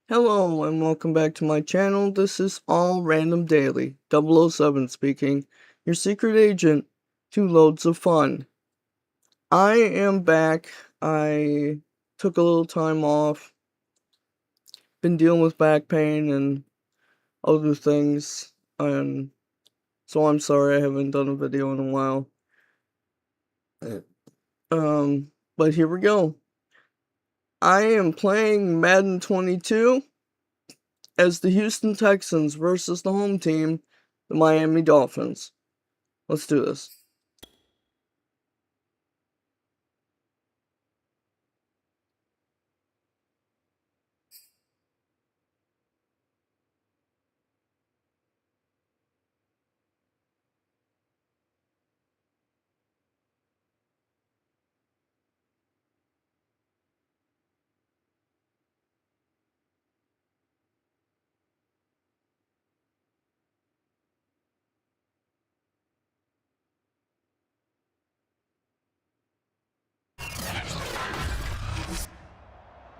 Hello and welcome back to my channel. This is All Random Daily, 007 speaking, your secret agent to loads of fun. I am back. I took a little time off, been dealing with back pain and other things, and so I'm sorry I haven't done a video in a while. But here we go. I am playing Madden 22 as the Houston Texans versus the home team, the Miami Dolphins. Let's do this.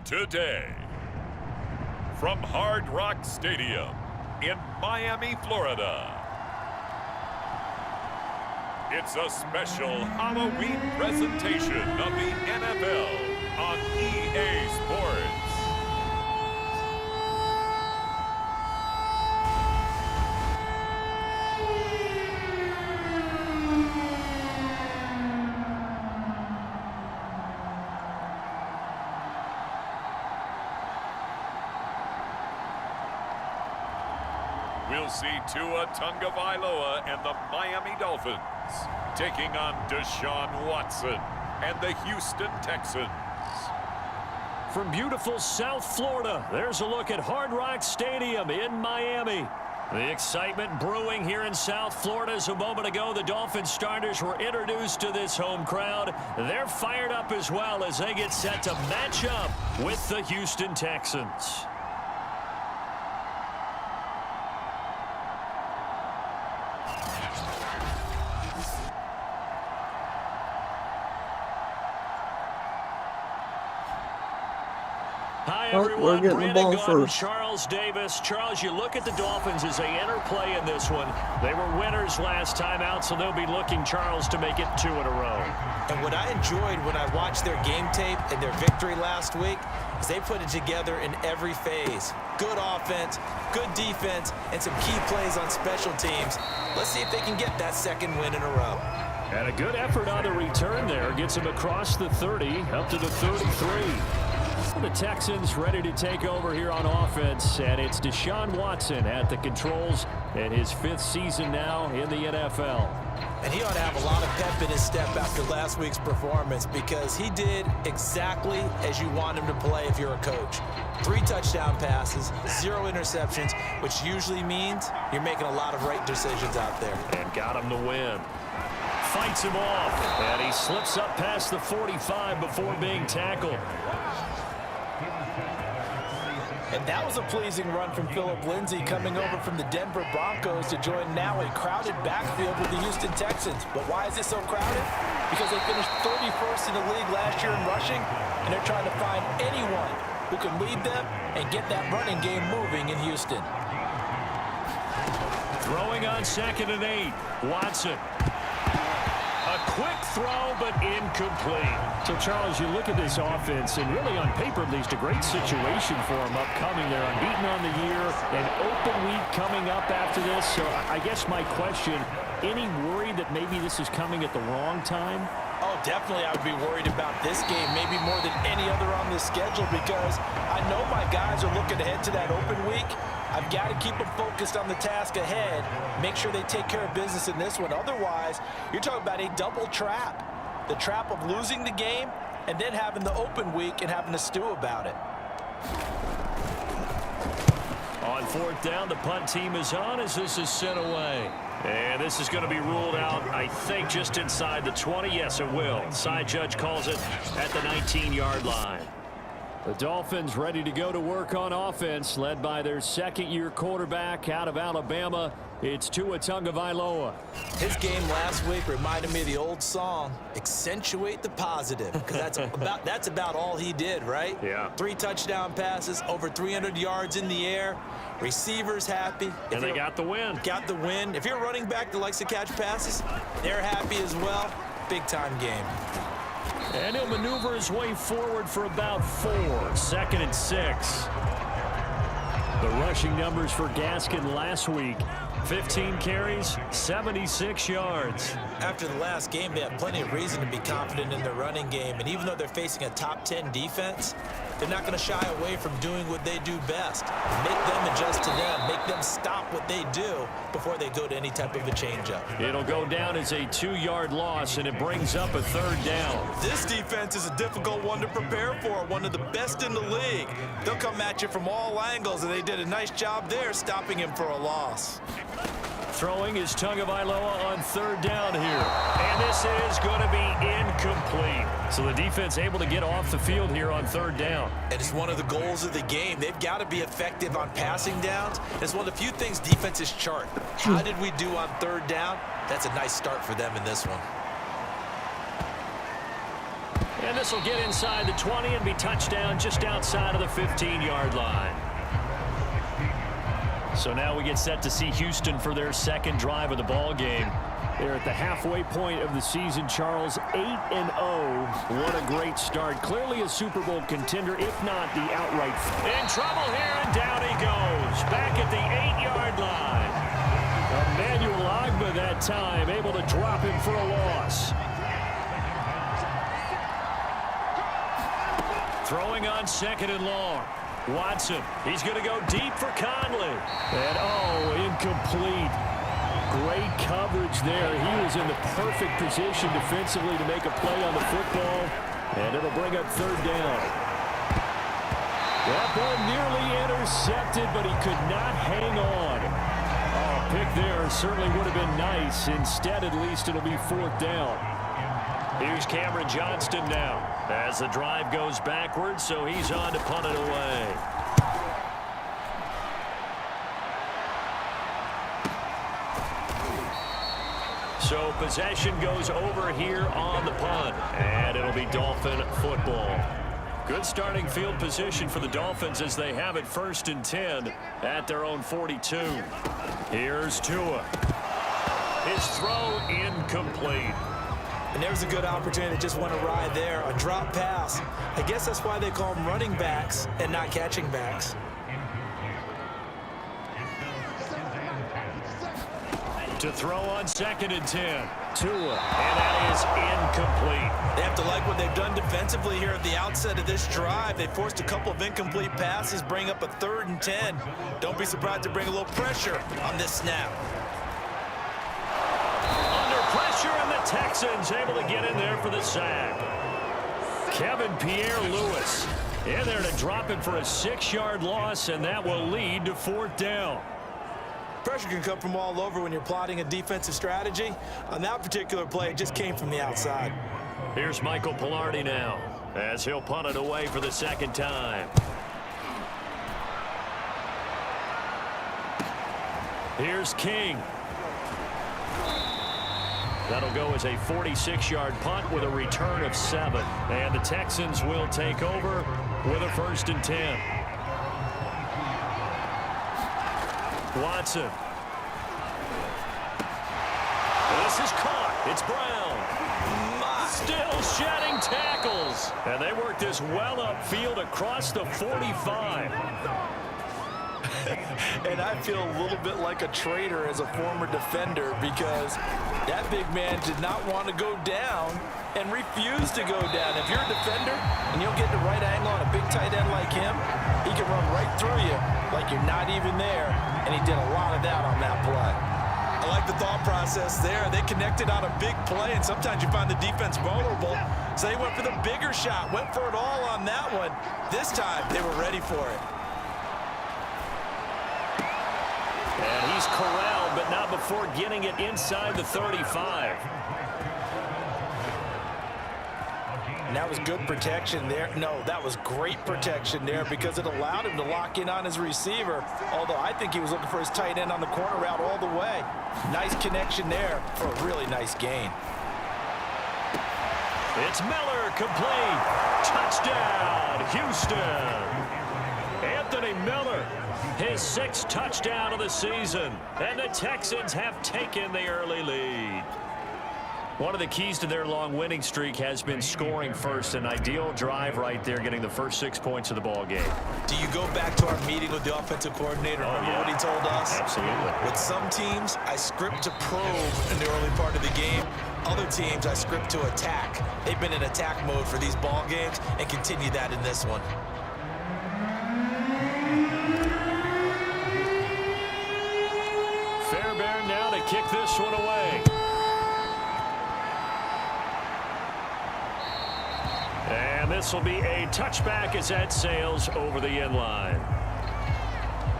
Today, from Hard Rock Stadium in Miami, Florida, it's a special Halloween presentation of the NFL on EA Sports. We'll see Tua Tagovailoa and the Miami Dolphins taking on Deshaun Watson and the Houston Texans. From beautiful South Florida, there's a look at Hard Rock Stadium in Miami. The excitement brewing here in South Florida as a moment ago the Dolphins starters were introduced to this home crowd. They're fired up as well as they get set to match up with the Houston Texans. Hi, everyone. We're getting the ball first. Charles Davis. Charles, you look at the Dolphins as they enter play in this one. They were winners last time out, so they'll be looking, Charles, to make it 2 in a row. And what I enjoyed when I watched their game tape and their victory last week is they put it together in every phase. Good offense, good defense, and some key plays on special teams. Let's see if they can get that second win in a row. And a good effort on the return there. Gets him across the 30, up to the 33. The Texans ready to take over here on offense, and it's Deshaun Watson at the controls in his 5th season now in the NFL. And he ought to have a lot of pep in his step after last week's performance because he did exactly as you want him to play if you're a coach. 3 touchdown passes, 0 interceptions, which usually means you're making a lot of right decisions out there. And got him to win. Fights him off, and he slips up past the 45 before being tackled. And that was a pleasing run from Phillip Lindsay coming over from the Denver Broncos to join now a crowded backfield with the Houston Texans. But why is it so crowded? Because they finished 31st in the league last year in rushing, and they're trying to find anyone who can lead them and get that running game moving in Houston. Throwing on 2nd and 8. Watson. A quick throw, but incomplete. So, Charles, you look at this offense, and really on paper, at least a great situation for them upcoming. They're unbeaten on the year, an open week coming up after this. So, I guess my question, any worry that maybe this is coming at the wrong time? Oh, definitely I would be worried about this game, maybe more than any other on this schedule, because I know my guys are looking ahead to that open week. I've got to keep them focused on the task ahead, make sure they take care of business in this one. Otherwise, you're talking about a double trap. The trap of losing the game and then having the open week and having to stew about it. On 4th down, the punt team is on as this is sent away. And this is going to be ruled out, I think, just inside the 20. Yes, it will. Side judge calls it at the 19-yard line. The Dolphins ready to go to work on offense, led by their 2nd-year quarterback out of Alabama, It's Tua Tagovailoa. His game last week reminded me of the old song, accentuate the positive, because that's about all he did, right? Yeah. 3 touchdown passes, over 300 yards in the air, receivers happy. And they got the win. Got the win. If you're a running back that likes to catch passes, they're happy as well. Big-time game. And he'll maneuver his way forward for about 4. 2nd and 6. The rushing numbers for Gaskin last week. 15 carries, 76 yards. After the last game, they have plenty of reason to be confident in their running game. And even though they're facing a top 10 defense, they're not going to shy away from doing what they do best. Make them adjust to them. Make them stop what they do before they go to any type of a changeup. It'll go down as a 2-yard loss, and it brings up a 3rd down. This defense is a difficult one to prepare for, one of the best in the league. They'll come at you from all angles, and they did a nice job there stopping him for a loss. Throwing is Tagovailoa on 3rd down here. And this is going to be incomplete. So the defense able to get off the field here on 3rd down. And it's one of the goals of the game. They've got to be effective on passing downs. It's one of the few things defenses chart. How did we do on 3rd down? That's a nice start for them in this one. And this will get inside the 20 and be touchdown just outside of the 15-yard line. So now we get set to see Houston for their 2nd drive of the ball game. They're at the halfway point of the season, Charles, 8-0. What a great start. Clearly a Super Bowl contender, if not the outright. In trouble here, and down he goes. Back at the 8-yard line. Emmanuel Ogbah that time, able to drop him for a loss. Throwing on 2nd and long. Watson, he's going to go deep for Conley. And, incomplete. Great coverage there. He was in the perfect position defensively to make a play on the football. And it'll bring up 3rd down. That ball nearly intercepted, but he could not hang on. Oh, pick there certainly would have been nice. Instead, at least, it'll be 4th down. Here's Cameron Johnston now as the drive goes backwards, so he's on to punt it away. So possession goes over here on the punt, and it'll be Dolphin football. Good starting field position for the Dolphins as they have it 1st and 10 at their own 42. Here's Tua. His throw incomplete. And there's a good opportunity to just want to ride there. A drop pass. I guess that's why they call them running backs and not catching backs. To throw on 2nd and 10. Tua. And that is incomplete. They have to like what they've done defensively here at the outset of this drive. They forced a couple of incomplete passes, bring up a 3rd and 10. Don't be surprised to bring a little pressure on this snap. Pressure, and the Texans able to get in there for the sack. Kevin Pierre-Louis in there to drop him for a 6-yard loss, and that will lead to 4th down. Pressure can come from all over when you're plotting a defensive strategy. On that particular play, it just came from the outside. Here's Michael Pilardi now as he'll punt it away for the 2nd time. Here's King. That'll go as a 46-yard punt with a return of 7. And the Texans will take over with a 1st and 10. Watson. This is caught. It's Brown. Still shedding tackles. And they work this well upfield across the 45. And I feel a little bit like a traitor as a former defender because that big man did not want to go down and refused to go down. If you're a defender and you'll get the right angle on a big tight end like him, he can run right through you like you're not even there, and he did a lot of that on that play. I like the thought process there. They connected on a big play, and sometimes you find the defense vulnerable, so they went for the bigger shot, went for it all on that one. This time, they were ready for it. And he's corralled, but not before getting it inside the 35. And that was good protection there. No, that was great protection there because it allowed him to lock in on his receiver. Although I think he was looking for his tight end on the corner route all the way. Nice connection there for a really nice gain. It's Miller, complete. Touchdown, Houston. Anthony Miller, his 6th touchdown of the season. And the Texans have taken the early lead. One of the keys to their long winning streak has been scoring first. An ideal drive right there, getting the first 6 points of the ball game. Do you go back to our meeting with the offensive coordinator? Remember what he told us? Absolutely. With some teams, I script to probe in the early part of the game. Other teams, I script to attack. They've been in attack mode for these ball games and continue that in this one. Fairbairn now to kick this one away. And this will be a touchback as that sails over the end line.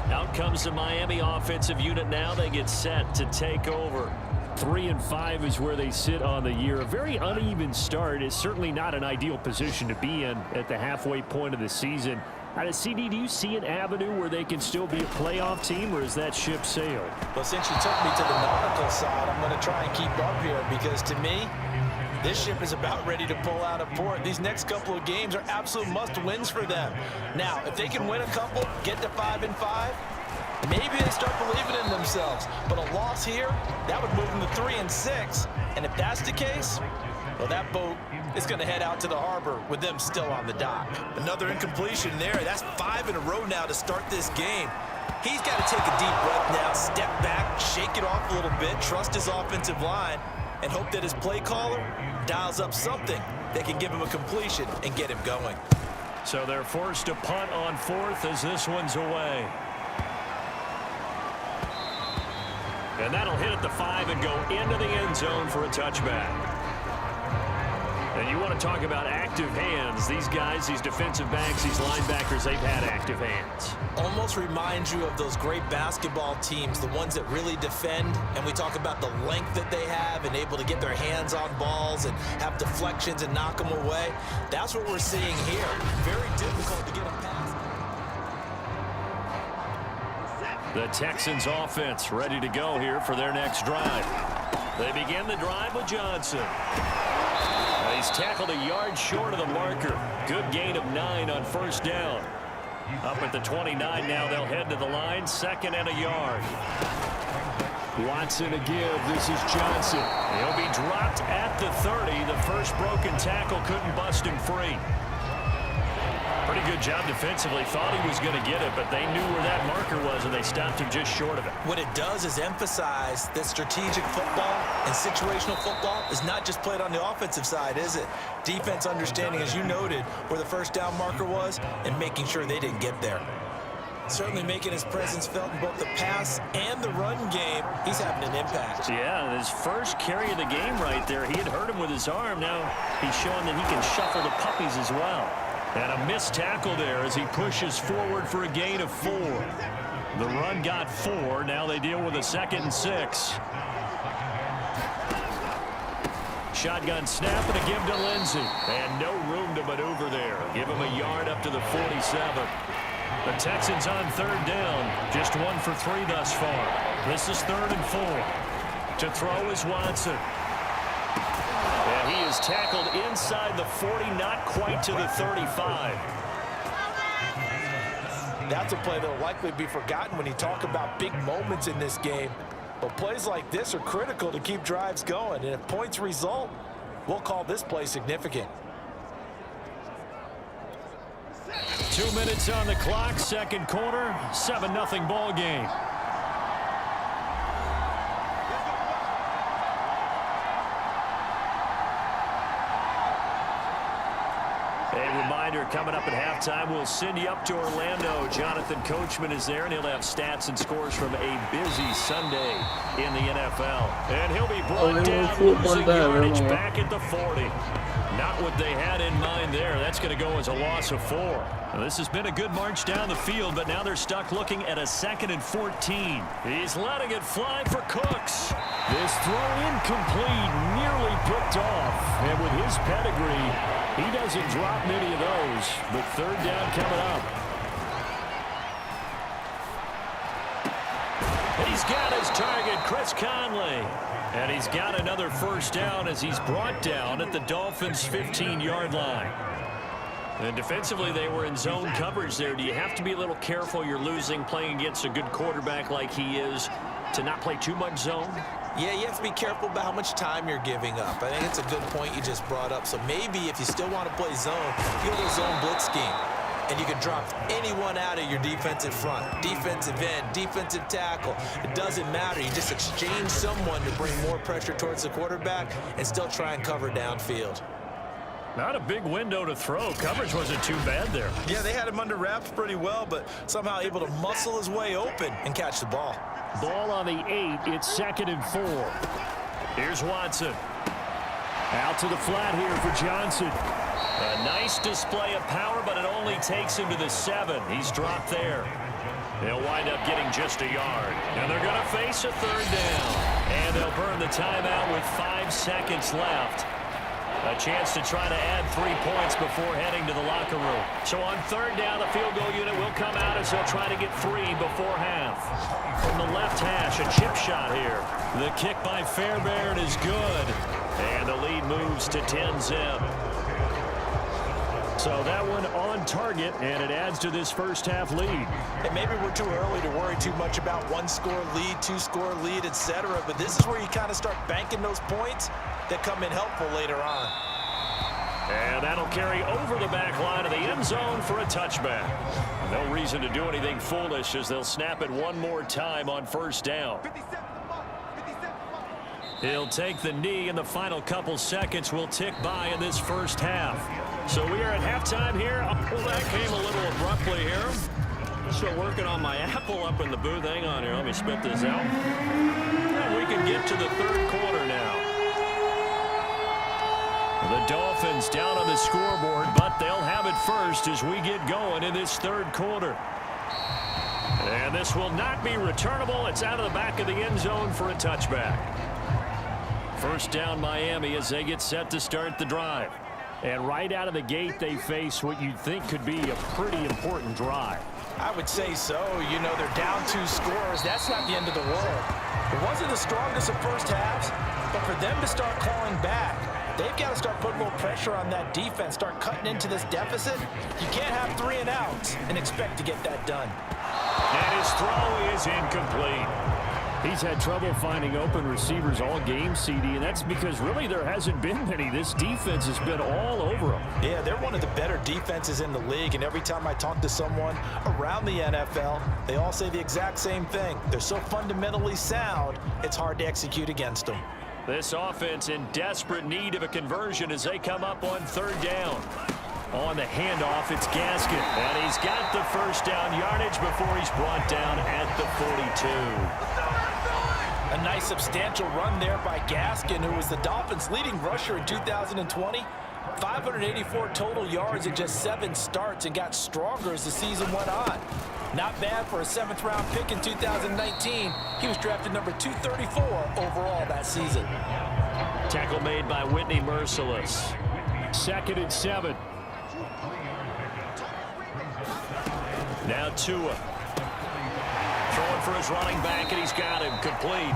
Out comes the Miami offensive unit now. They get set to take over. 3-5 is where they sit on the year. A very uneven start is certainly not an ideal position to be in at the halfway point of the season. Out of CD, do you see an avenue where they can still be a playoff team, or is that ship sailed? Well, since you took me to the nautical side, I'm going to try and keep up here because to me, this ship is about ready to pull out of port. These next couple of games are absolute must-wins for them. Now, if they can win a couple, get to 5-5, maybe they start believing in themselves. But a loss here, that would move them to 3-6. And if that's the case, well, that boat is going to head out to the harbor with them still on the dock. Another incompletion there. That's 5 in a row now to start this game. He's got to take a deep breath now, step back, shake it off a little bit, trust his offensive line, and hope that his play caller dials up something that can give him a completion and get him going. So they're forced to punt on 4th as this one's away. And that'll hit at the 5 and go into the end zone for a touchback. And you want to talk about active hands. These guys, these defensive backs, these linebackers, they've had active hands. Almost reminds you of those great basketball teams, the ones that really defend. And we talk about the length that they have and able to get their hands on balls and have deflections and knock them away. That's what we're seeing here. Very difficult to get them past. The Texans offense ready to go here for their next drive. They begin the drive with Johnson. He's tackled a yard short of the marker. Good gain of 9 on first down. Up at the 29 now, they'll head to the line. 2nd and a yard. Watson to give. This is Johnson. He'll be dropped at the 30. The first broken tackle couldn't bust him free. Pretty good job defensively. Thought he was going to get it, but they knew where that marker was, and they stopped him just short of it. What it does is emphasize that strategic football and situational football is not just played on the offensive side, is it? Defense understanding, as you noted, where the first down marker was and making sure they didn't get there. Certainly making his presence felt in both the pass and the run game. He's having an impact. Yeah, his first carry of the game right there, he had hurt him with his arm. Now he's showing that he can shuffle the puppies as well. And a missed tackle there as he pushes forward for a gain of 4. The run got 4. Now they deal with a 2nd and 6. Shotgun snap and a give to Lindsey. And no room to maneuver there. Give him a yard up to the 47. The Texans on 3rd down. Just 1 for 3 thus far. This is 3rd and 4. To throw is Watson. And he is tackled inside the 40, not quite to the 35. That's a play that will likely be forgotten when you talk about big moments in this game. But plays like this are critical to keep drives going. And if points result, we'll call this play significant. 2 minutes on the clock, 2nd quarter, 7-0 ball game. Coming up at halftime, we'll send you up to Orlando. Jonathan Coachman is there, and he'll have stats and scores from a busy Sunday in the NFL. And he'll be brought down, losing yardage back at the 40. Not what they had in mind there. That's going to go as a loss of 4. Now, this has been a good march down the field, but now they're stuck looking at a 2nd and 14. He's letting it fly for Cooks. This throw incomplete, nearly picked off. And with his pedigree, He doesn't drop many of those, but third down coming up. He's got his target, Chris Conley. And he's got another first down as he's brought down at the Dolphins' 15-yard line. And defensively, they were in zone coverage there. Do you have to be a little careful? You're losing playing against a good quarterback like he is to not play too much zone? Yeah, you have to be careful about how much time you're giving up. I think it's a good point you just brought up. So maybe if you still want to play zone, you go to a zone blitz scheme. And you can drop anyone out of your defensive front. Defensive end, defensive tackle. It doesn't matter. You just exchange someone to bring more pressure towards the quarterback and still try and cover downfield. Not a big window to throw. Coverage wasn't too bad there. Yeah, they had him under wraps pretty well, but somehow able to muscle his way open and catch the ball. Ball on the 8. It's 2nd and 4. Here's Watson. Out to the flat here for Johnson. A nice display of power, but it only takes him to the 7. He's dropped there. They'll wind up getting just a yard. And they're going to face a third down. And they'll burn the timeout with 5 seconds left. A chance to try to add 3 points before heading to the locker room. So on third down, the field goal unit will come out as they'll try to get 3 before half. From the left hash, a chip shot here. The kick by Fairbairn is good. And the lead moves to 10-zip. So that one on target, and it adds to this first half lead. And maybe we're too early to worry too much about 1-score lead, 2-score lead, etc. But this is where you kind of start banking those points that come in helpful later on. And that'll carry over the back line of the end zone for a touchback. No reason to do anything foolish as they'll snap it one more time on first down. He'll take the knee, and the final couple seconds will tick by in this first half. So we are at halftime here. Well, that came a little abruptly here. Still working on my apple up in the booth. Hang on here. Let me spit this out. And we can get to the third quarter now. The Dolphins down on the scoreboard, but they'll have it first as we get going in this third quarter. And this will not be returnable. It's out of the back of the end zone for a touchback. First down Miami as they get set to start the drive. And right out of the gate, they face what you'd think could be a pretty important drive. I would say so. You know, they're down 2 scores. That's not the end of the world. It wasn't the strongest of first halves, but for them to start clawing back, they've got to start putting a little pressure on that defense, start cutting into this deficit. You can't have 3 and outs and expect to get that done. And his throw is incomplete. He's had trouble finding open receivers all game, CD, and that's because really there hasn't been many. This defense has been all over them. Yeah, they're one of the better defenses in the league, and every time I talk to someone around the NFL, they all say the exact same thing. They're so fundamentally sound, it's hard to execute against them. This offense in desperate need of a conversion as they come up on third down. On the handoff, it's Gaskin, and he's got the first down yardage before he's brought down at the 42. A nice substantial run there by Gaskin, who was the Dolphins' leading rusher in 2020. 584 total yards in just 7 starts and got stronger as the season went on. Not bad for a 7th-round pick in 2019. He was drafted number 234 overall that season. Tackle made by Whitney Merciless. 2nd and 7. Now Tua. Throwing for his running back, and he's got him complete.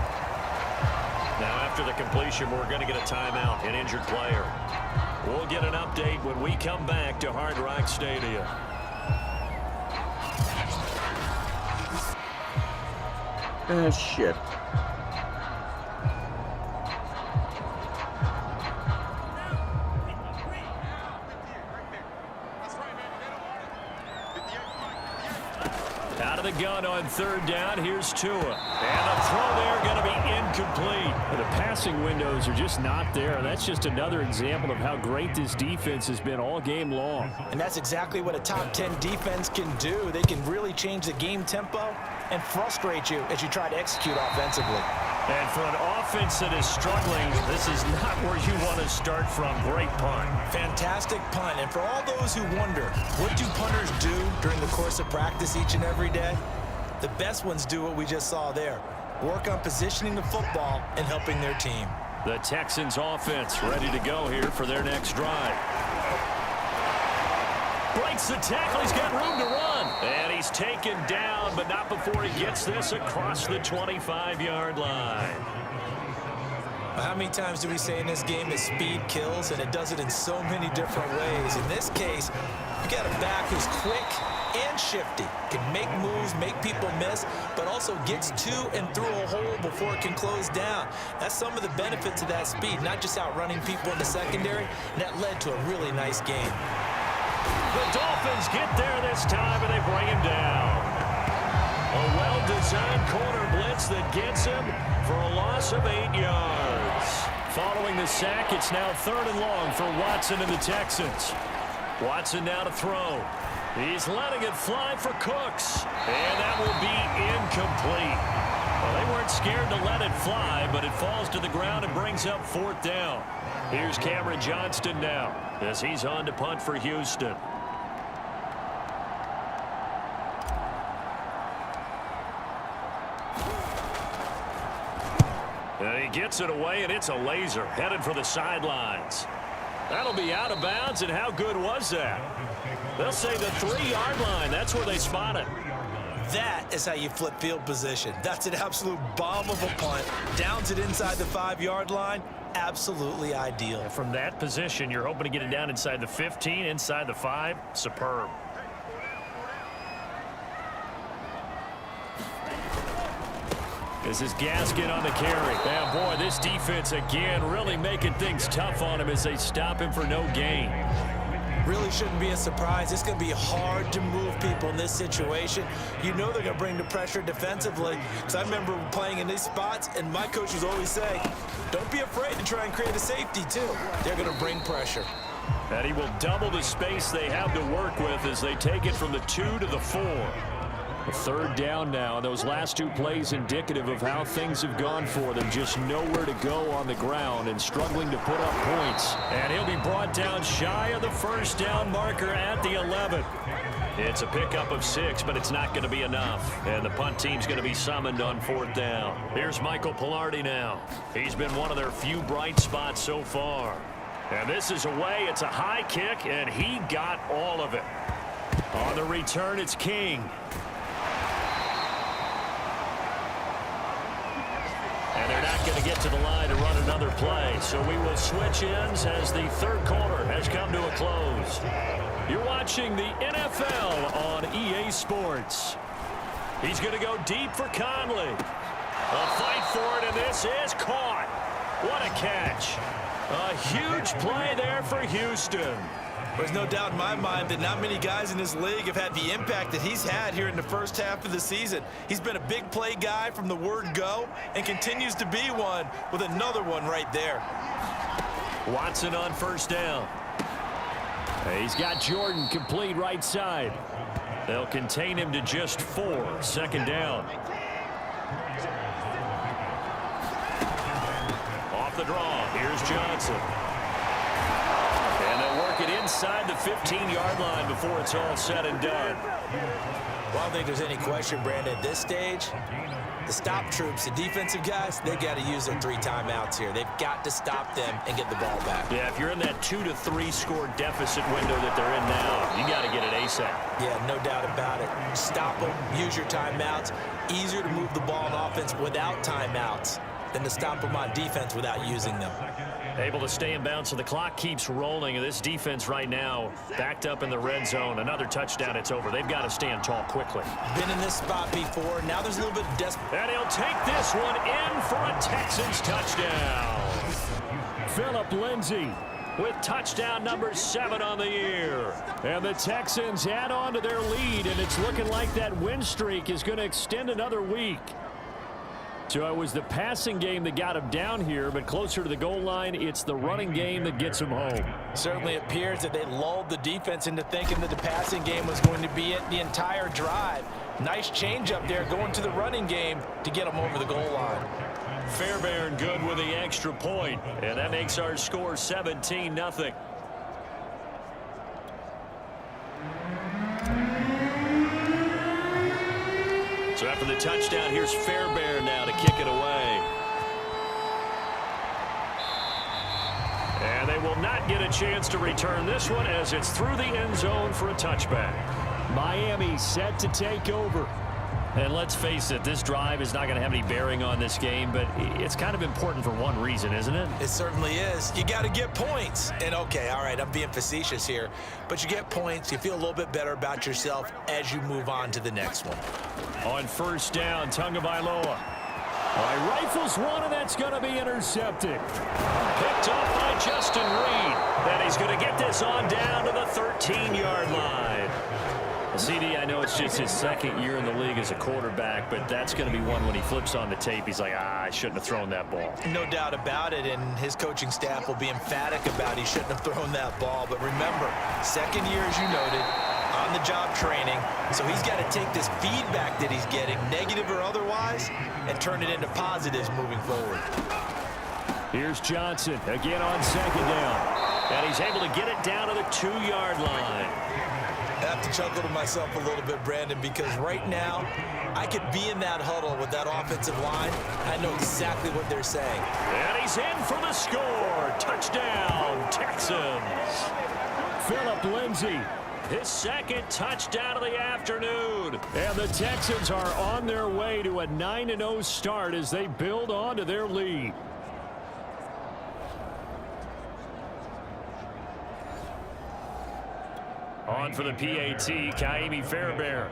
Now after the completion, we're going to get a timeout, an injured player. We'll get an update when we come back to Hard Rock Stadium. Ah, shit. Out of the gun on third down, here's Tua. And the throw there going to be incomplete. The passing windows are just not there. That's just another example of how great this defense has been all game long. And that's exactly what a top 10 defense can do. They can really change the game tempo and frustrate you as you try to execute offensively. And for an offense that is struggling, this is not where you want to start from. Great punt. Fantastic punt. And for all those who wonder, what do punters do during the course of practice each and every day? The best ones do what we just saw there. Work on positioning the football and helping their team. The Texans offense ready to go here for their next drive. Breaks the tackle. He's got room to run. And he's taken down, but not before he gets this across the 25-yard line. How many times do we say in this game that speed kills, and it does it in so many different ways? In this case, you got a back who's quick and shifty, can make moves, make people miss, but also gets to and through a hole before it can close down. That's some of the benefits of that speed, not just outrunning people in the secondary, and that led to a really nice game. The Dolphins get there this time, and they bring him down. A well-designed corner blitz that gets him for a loss of 8 yards. Following the sack, it's now 3rd and long for Watson and the Texans. Watson now to throw. He's letting it fly for Cooks, and that will be incomplete. Well, they weren't scared to let it fly, but it falls to the ground and brings up 4th down. Here's Cameron Johnston now as he's on to punt for Houston. And he gets it away, and it's a laser headed for the sidelines. That'll be out of bounds, and how good was that? They'll say the 3-yard line. That's where they spot it. That is how you flip field position. That's an absolute bomb of a punt. Downs it inside the 5-yard line. Absolutely ideal. And from that position, you're hoping to get it down inside the 15, inside the 5. Superb. This is Gaskin on the carry. And boy, this defense again really making things tough on him as they stop him for no gain. Really shouldn't be a surprise. It's going to be hard to move people in this situation. You know they're going to bring the pressure defensively. Because I remember playing in these spots, and my coaches always say, don't be afraid to try and create a safety, too. They're going to bring pressure. And he will double the space they have to work with as they take it from the 2 to the 4. A 3rd down now. Those last 2 plays indicative of how things have gone for them. Just nowhere to go on the ground and struggling to put up points. And he'll be brought down shy of the 1st down marker at the 11. It's a pickup of 6, but it's not going to be enough. And the punt team's going to be summoned on 4th down. Here's Michael Pilardi now. He's been one of their few bright spots so far. And this is away. It's a high kick, and he got all of it. On the return, it's King. And they're not going to get to the line to run another play. So we will switch ends as the 3rd quarter has come to a close. You're watching the NFL on EA Sports. He's going to go deep for Conley. A fight for it, and this is caught. What a catch. A huge play there for Houston. There's no doubt in my mind that not many guys in this league have had the impact that he's had here in the 1st half of the season. He's been a big play guy from the word go and continues to be one with another one right there. Watson on 1st down. He's got Jordan complete right side. They'll contain him to just 4. 2nd down. Off the draw. Here's Johnson. And they'll work it inside the 15-yard line before it's all said and done. Well, I don't think there's any question, Brandon, at this stage, the stop troops, the defensive guys, they got to use their 3 timeouts here. They've got to stop them and get the ball back. Yeah, if you're in that 2 to 3 score deficit window that they're in now, you got to get it ASAP. Yeah, no doubt about it. Stop them, use your timeouts. Easier to move the ball on offense without timeouts than to stop them on defense without using them. Able to stay in bounds, so the clock keeps rolling. And this defense right now backed up in the red zone. Another touchdown, it's over. They've got to stand tall quickly. Been in this spot before. Now there's a little bit of desperation. And he'll take this one in for a Texans touchdown. Phillip Lindsay with touchdown number 7 on the year. And the Texans add on to their lead, and it's looking like that win streak is going to extend another week. So it was the passing game that got him down here, but closer to the goal line, it's the running game that gets him home. Certainly appears that they lulled the defense into thinking that the passing game was going to be it the entire drive. Nice change up there going to the running game to get them over the goal line. Fairbairn good with the extra point, and that makes our score 17-0. So after the touchdown, here's Fairbairn now to kick it away. And they will will not get a chance to return this one as it's through the end zone for a touchback. Miami set to take over. And let's face it, this drive is not going to have any bearing on this game, but it's kind of important for one reason, isn't it? It certainly is. You got to get points. And, okay, all right, I'm being facetious here, but you get points, you feel a little bit better about yourself as you move on to the next one. On first down, Tagovailoa. Rifles one, and that's going to be intercepted. Picked up by Justin Reed. And he's going to get this on down to the 13-yard line. CD, I know it's just his second year in the league as a quarterback, but that's going to be one when he flips on the tape. He's like, I shouldn't have thrown that ball. No doubt about it, and his coaching staff will be emphatic about he shouldn't have thrown that ball. But remember, second year, as you noted, on-the-job training, so he's got to take this feedback that he's getting, negative or otherwise, and turn it into positives moving forward. Here's Johnson again on second down, and he's able to get it down to the 2-yard line. I have to chuckle to myself a little bit, Brandon, because right now I could be in that huddle with that offensive line. I know exactly what they're saying. And he's in for the score. Touchdown, Texans. Phillip Lindsay, his second touchdown of the afternoon. And the Texans are on their way to a 9-0 start as they build on to their lead. On for the PAT, Kaimi Fairbairn.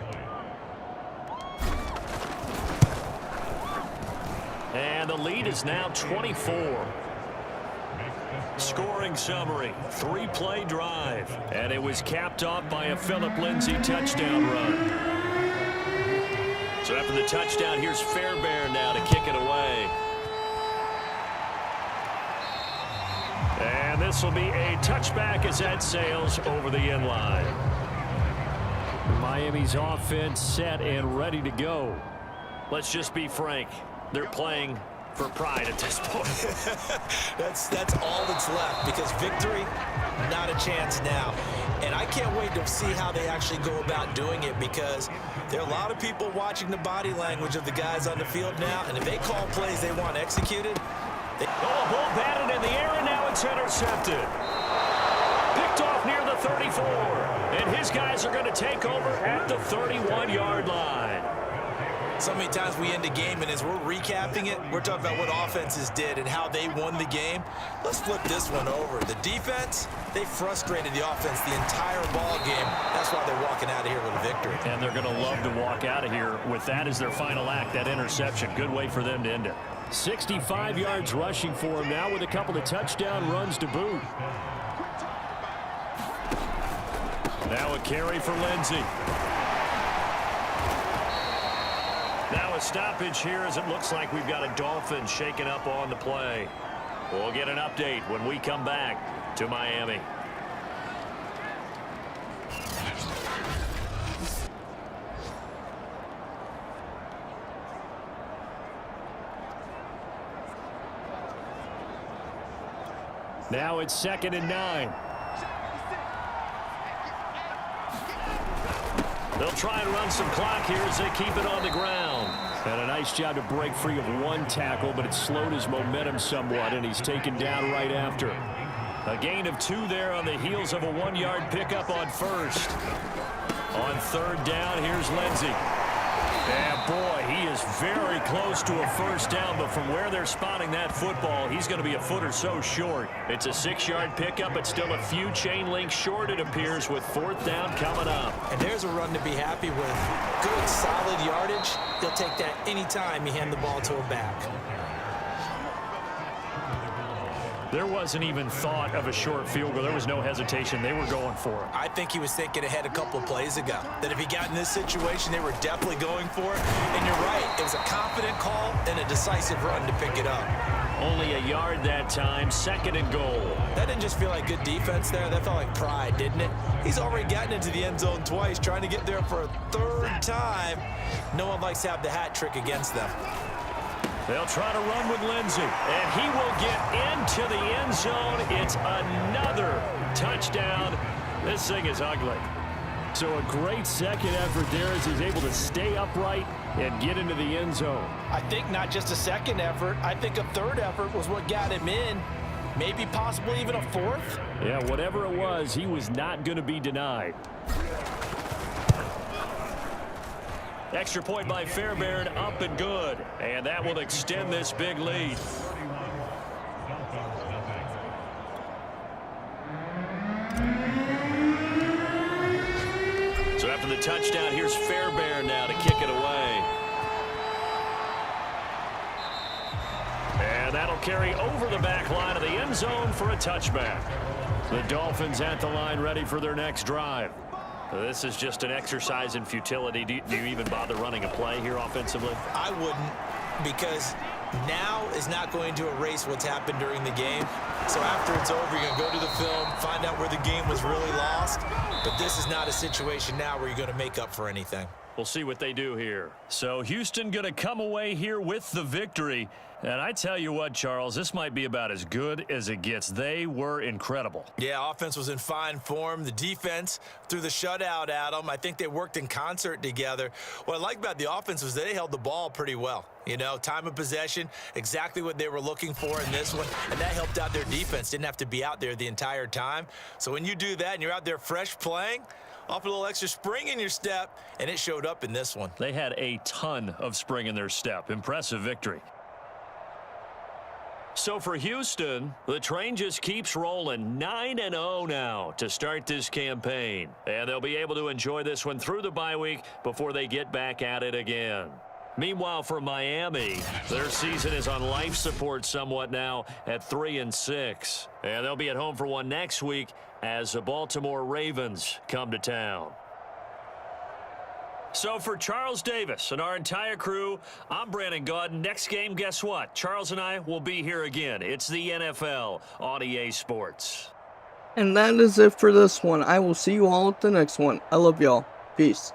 And the lead is now 24. Scoring summary, 3-play drive. And it was capped off by a Phillip Lindsay touchdown run. So after the touchdown, here's Fairbairn now to kick it away. And this will be a touchback as that sails over the end line. Miami's offense set and ready to go. Let's just be frank. They're playing for pride at this point. That's all that's left, because victory, not a chance now. And I can't wait to see how they actually go about doing it, because there are a lot of people watching the body language of the guys on the field now, and if they call plays they want executed, ball batted in the air, and now it's intercepted. Picked off near the 34. And his guys are going to take over at the 31-yard line. So many times we end a game, and as we're recapping it, we're talking about what offenses did and how they won the game. Let's flip this one over. The defense, they frustrated the offense the entire ball game. That's why they're walking out of here with a victory. And they're going to love to walk out of here with that as their final act, that interception. Good way for them to end it. 65 yards rushing for him now with a couple of touchdown runs to boot. Now a carry for Lindsay. Now a stoppage here as it looks like we've got a Dolphins shaking up on the play. We'll get an update when we come back to Miami. Now it's 2nd and 9. They'll try and run some clock here as they keep it on the ground. And a nice job to break free of one tackle, but it slowed his momentum somewhat, and he's taken down right after. A gain of 2 there on the heels of a 1-yard pickup on first. On 3rd down, here's Lindsay. And boy, he is very close to a first down, but from where they're spotting that football, he's going to be a foot or so short. It's a 6-yard pickup, but still a few chain links short, it appears, with 4th down coming up. And there's a run to be happy with. Good, solid yardage. They'll take that anytime you hand the ball to a back. There wasn't even thought of a short field goal. There was no hesitation. They were going for it. I think he was thinking ahead a couple of plays ago, that if he got in this situation, they were definitely going for it. And you're right, it was a confident call and a decisive run to pick it up. Only a yard that time, 2nd and goal. That didn't just feel like good defense there. That felt like pride, didn't it? He's already gotten into the end zone twice, trying to get there for a 3rd time. No one likes to have the hat trick against them. They'll try to run with Lindsay, and he will get into the end zone. It's another touchdown. This thing is ugly. So a great second effort there as he's able to stay upright and get into the end zone. I think not just a second effort. I think a 3rd effort was what got him in. maybe possibly even a fourth. Yeah, whatever it was, he was not going to be denied. Extra point by Fairbairn, up and good. And that will extend this big lead. So after the touchdown, here's Fairbairn now to kick it away. And that'll carry over the back line of the end zone for a touchback. The Dolphins at the line ready for their next drive. This is just an exercise in futility. Do you even bother running a play here offensively? I wouldn't, because now is not going to erase what's happened during the game. So after it's over, you're going to go to the film, find out where the game was really lost. But this is not a situation now where you're going to make up for anything. We'll see what they do here. So Houston going to come away here with the victory. And I tell you what, Charles, this might be about as good as it gets. They were incredible. Yeah, offense was in fine form. The defense threw the shutout at them. I think they worked in concert together. What I like about the offense was they held the ball pretty well. You know, time of possession, exactly what they were looking for in this one. And that helped out their defense. Didn't have to be out there the entire time. So when you do that and you're out there fresh playing, off a little extra spring in your step, and it showed up in this one. They had a ton of spring in their step. Impressive victory. So for Houston, the train just keeps rolling. 9-0 now to start this campaign. And they'll be able to enjoy this one through the bye week before they get back at it again. Meanwhile, for Miami, their season is on life support somewhat now at 3-6. And they'll be at home for one next week as the Baltimore Ravens come to town. So for Charles Davis and our entire crew, I'm Brandon Gaudin. Next game, guess what? Charles and I will be here again. It's the NFL on EA Sports. And that is it for this one. I will see you all at the next one. I love y'all. Peace.